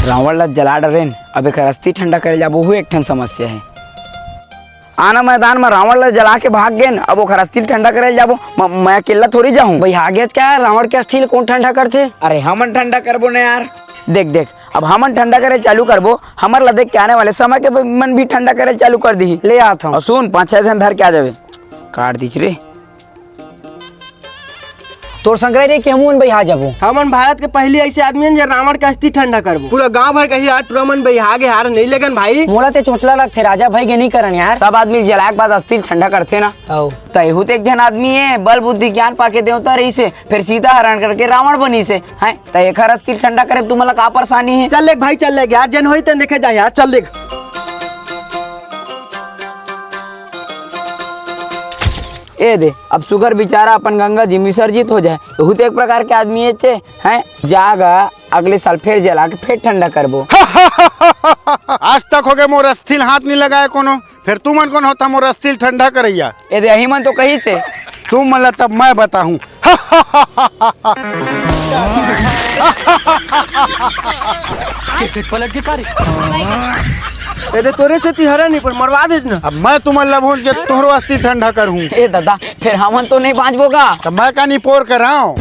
रावण ला जला डरेन अब एक अस्थि ठंडा करे जाबो हु एक ठन समस्या है। आना मैदान में रावण ला जला के भाग गए अब वो अस्थि ठंडा करे जाबो मैं अकेला थोड़ी जाऊं भाई। आगे क्या है रावण के अस्थि कौन ठंडा करते? अरे हमन ठंडा करबो ना यार। देख देख अब हमन ठंडा करे चालू करबो हमर ला देख के आने वाले समय के मन भी ठंडा करे चालू कर दी। ले आता हूँ सुन 5-6 जन धर के आ जावे काट दीच रे तोर संग्रह रे केमन भाई आ जाबो। हमन भारत के पहली ऐसे आदमी हैं जो रावण का अस्थि ठंडा करबो। पूरा गांव भर कही यार तुरमन भाई आगे हार नहीं लगन भाई। मोला ते चोचला लगथे राजा भाई के नहीं करन यार। सब आदमी जलाए के बाद अस्थि ठंडा करथे ना। तयहू तो एक जन आदमी है बल बुद्धि ज्ञान पाके देवता रही से फिर सीता हरण करके रावण बनी से हैं त एखर अस्थि ठंडा करे तुमला का परेशानी है? चल लेक भाई चल लेक यार जन होई त देखे जा यार चल लेक। ए दे अब सुगर बेचारा अपन गंगा जी विसर्जित हो जाए तो एक प्रकार के आदमी हैं जागा अगले साल फिर जला के फिर ठंडा करबो। आज तक हो गए मोर अस्थिल हाथ नहीं लगाए कोनो फिर तू मन कौन होता मोर अस्थिल ठंडा करैया? ए दे अही मन तो कही से तू मला तब मैं बताऊं। ए तोरे से तिहरा नहीं पर मरवा दे ना। अब मैं तुम्हारा भूल के तोहरो अस्थिल ठंडा करूं। ए दादा फिर हमन तो नहीं बाँचबो का? तो मैं का नहीं पोर कर रहा हूँ।